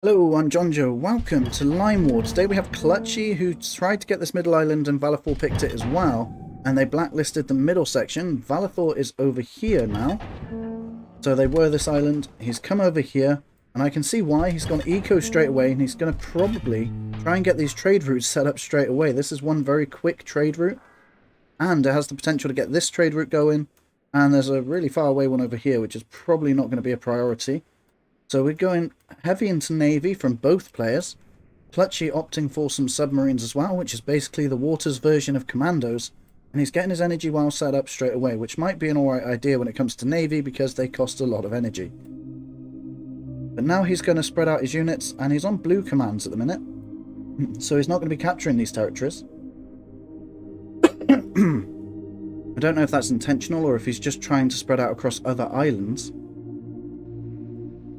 Hello, I'm Jonjo. Welcome to Lime War. Today we have Clutchi, who tried to get this middle island and Valithor picked it as well. And they blacklisted the middle section. Valithor is over here now. So they were this island. He's come over here. And I can see why. He's gone eco straight away. And he's going to probably try and get these trade routes set up straight away. This is one very quick trade route. And it has the potential to get this trade route going. And there's a really far away one over here, which is probably not going to be a priority. So we're going heavy into Navy from both players. Clutchi opting for some submarines as well, which is basically the water's version of commandos. And he's getting his energy well set up straight away, which might be an alright idea when it comes to Navy because they cost a lot of energy. But now he's going to spread out his units, and he's on blue commands at the minute. So he's not going to be capturing these territories. I don't know if that's intentional or if he's just trying to spread out across other islands.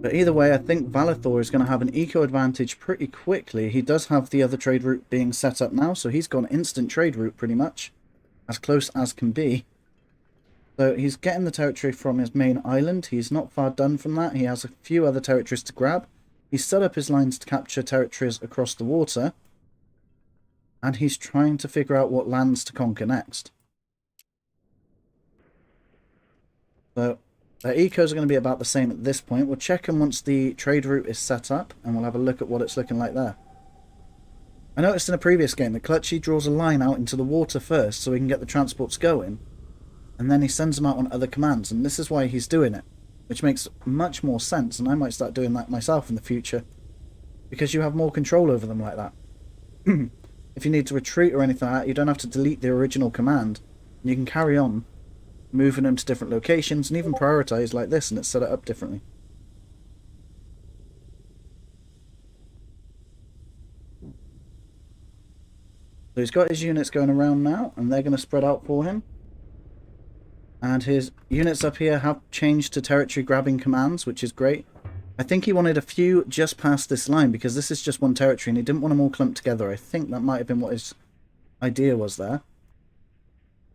But either way, I think Valithor is going to have an eco advantage pretty quickly. He does have the other trade route being set up now, so he's got an instant trade route pretty much. As close as can be. So he's getting the territory from his main island. He's not far done from that. He has a few other territories to grab. He's set up his lines to capture territories across the water. And he's trying to figure out what lands to conquer next. So their ecos are going to be about the same at this point. We'll check them once the trade route is set up, and we'll have a look at what it's looking like there. I noticed in a previous game that Clutchi draws a line out into the water first so he can get the transports going, and then he sends them out on other commands, and this is why he's doing it, which makes much more sense, and I might start doing that myself in the future, because you have more control over them like that. If you need to retreat or anything like that, you don't have to delete the original command, and you can carry on moving them to different locations and even prioritize like this, and it's set it up differently. So he's got his units going around now, and they're going to spread out for him. And his units up here have changed to territory grabbing commands, which is great. I think he wanted a few just past this line because this is just one territory and he didn't want them all clumped together. I think that might have been what his idea was there.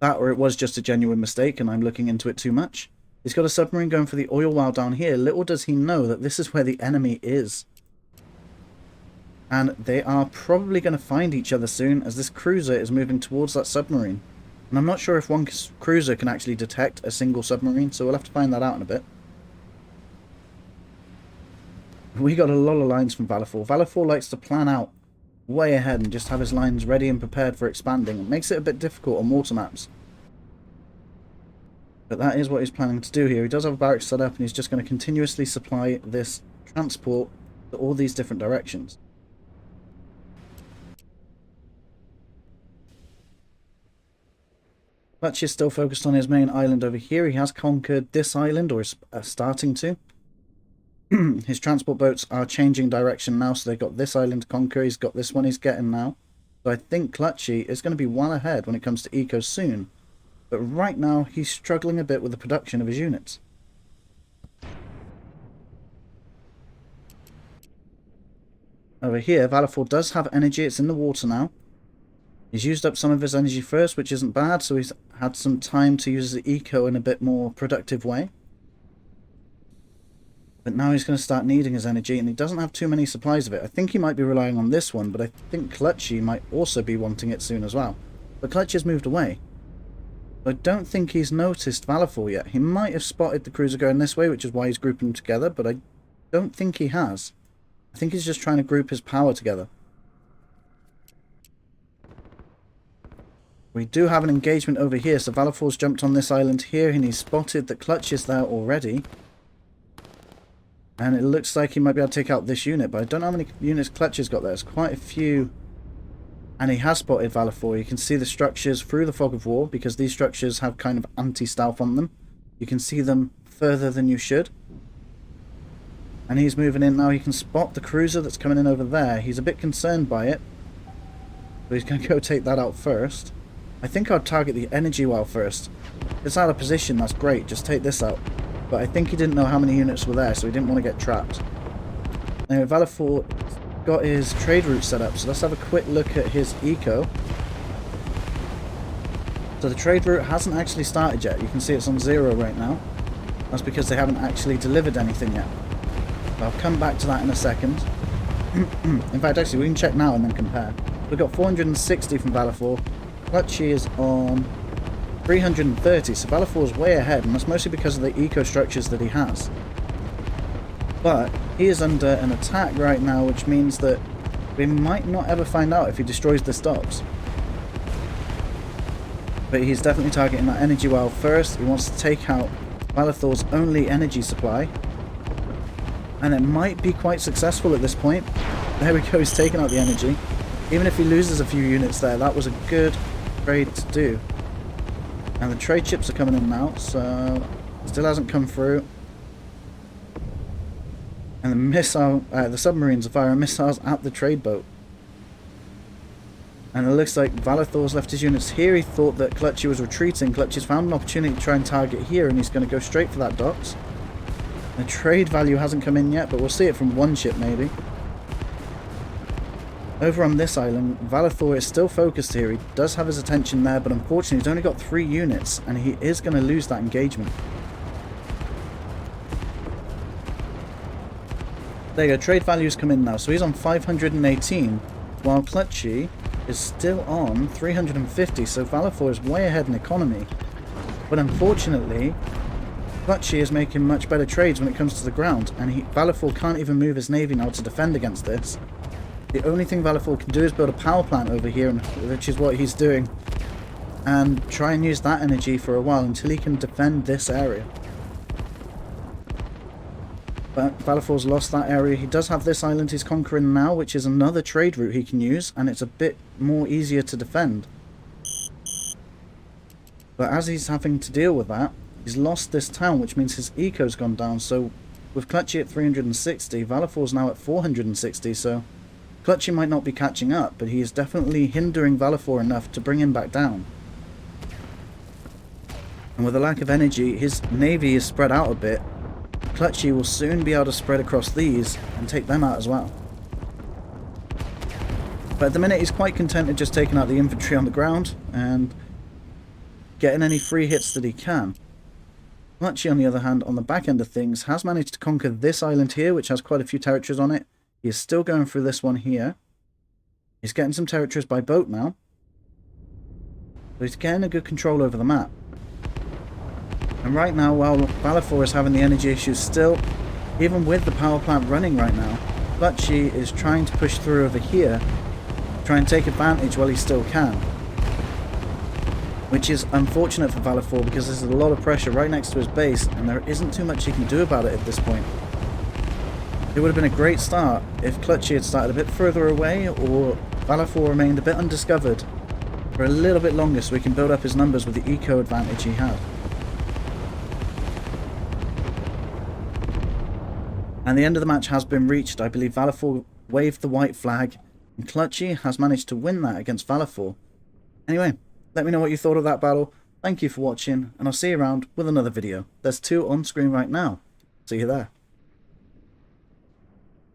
That, or it was just a genuine mistake and I'm looking into it too much. He's got a submarine going for the oil well down here. Little does he know that this is where the enemy is. And they are probably going to find each other soon as this cruiser is moving towards that submarine. And I'm not sure if one cruiser can actually detect a single submarine, so we'll have to find that out in a bit. We got a lot of lines from Valithor. Valithor likes to plan out way ahead and just have his lines ready and prepared for expanding. It makes it a bit difficult on water maps. But that is what he's planning to do here. He does have a barracks set up and he's just going to continuously supply this transport to all these different directions. Clutch is still focused on his main island over here. He has conquered this island, or is starting to. His transport boats are changing direction now, so they've got this island to conquer. He's got this one he's getting now. So I think Clutchi is going to be well ahead when it comes to eco soon. But right now, he's struggling a bit with the production of his units. Over here, Valithor does have energy. It's in the water now. He's used up some of his energy first, which isn't bad, so he's had some time to use the eco in a bit more productive way. But now he's going to start needing his energy, and he doesn't have too many supplies of it. I think he might be relying on this one, but I think Clutchi might also be wanting it soon as well. But Clutchi has moved away. I don't think he's noticed Valithor yet. He might have spotted the cruiser going this way, which is why he's grouping them together, but I don't think he has. I think he's just trying to group his power together. We do have an engagement over here, so Valithor's jumped on this island here, and he's spotted that Clutch is there already. And it looks like he might be able to take out this unit, but I don't know how many units Clutch has got there. There's quite a few. And he has spotted Valithor. You can see the structures through the fog of war, because these structures have kind of anti-stealth on them. You can see them further than you should. And he's moving in now. He can spot the cruiser that's coming in over there. He's a bit concerned by it. But he's going to go take that out first. I think I'd target the energy well first. If it's out of position, that's great. Just take this out. But I think he didn't know how many units were there, so he didn't want to get trapped. Anyway, Valithor got his trade route set up, so let's have a quick look at his eco. So the trade route hasn't actually started yet. You can see it's on 0 right now. That's because they haven't actually delivered anything yet. I'll come back to that in a second. In fact, actually, we can check now and then compare. We've got 460 from Valithor. Clutchi is on 330, so Valithor's way ahead, and that's mostly because of the eco structures that he has. But he is under an attack right now, which means that we might not ever find out if he destroys the stops. But he's definitely targeting that energy well first. He wants to take out Valithor's only energy supply. And it might be quite successful at this point. There we go, he's taking out the energy. Even if he loses a few units there, that was a good trade to do. And the trade ships are coming in now, so still hasn't come through. And the submarines are firing missiles at the trade boat. And it looks like Valithor's left his units here. He thought that Clutchi was retreating. Clutchi's found an opportunity to try and target here, and he's going to go straight for that docks. The trade value hasn't come in yet, but we'll see it from one ship maybe. Over on this island, Valithor is still focused here. He does have his attention there, but unfortunately he's only got 3 units, and he is going to lose that engagement. There you go, trade values come in now. So he's on 518, while Clutchi is still on 350, so Valithor is way ahead in economy. But unfortunately, Clutchi is making much better trades when it comes to the ground, and Valithor can't even move his navy now to defend against this. The only thing Valithor can do is build a power plant over here, which is what he's doing, and try and use that energy for a while until he can defend this area. But Valithor's lost that area. He does have this island he's conquering now, which is another trade route he can use, and it's a bit more easier to defend. But as he's having to deal with that, he's lost this town, which means his eco's gone down. So with Clutchi at 360, Valithor's now at 460, so Clutchi might not be catching up, but he is definitely hindering Valithor enough to bring him back down. And with a lack of energy, his navy is spread out a bit. Clutchi will soon be able to spread across these and take them out as well. But at the minute he's quite contented just taking out the infantry on the ground and getting any free hits that he can. Clutchi, on the other hand, on the back end of things, has managed to conquer this island here, which has quite a few territories on it. He is still going through this one here. He's getting some territories by boat now. But he's getting a good control over the map. And right now, while Valithor is having the energy issues still, even with the power plant running right now, Clutchi is trying to push through over here, try and take advantage while he still can. Which is unfortunate for Valithor because there's a lot of pressure right next to his base, and there isn't too much he can do about it at this point. It would have been a great start if Clutchi had started a bit further away, or Valithor remained a bit undiscovered for a little bit longer so he can build up his numbers with the eco advantage he had. And the end of the match has been reached. I believe Valithor waved the white flag, and Clutchi has managed to win that against Valithor. Anyway, let me know what you thought of that battle. Thank you for watching, and I'll see you around with another video. There's 2 on screen right now. See you there.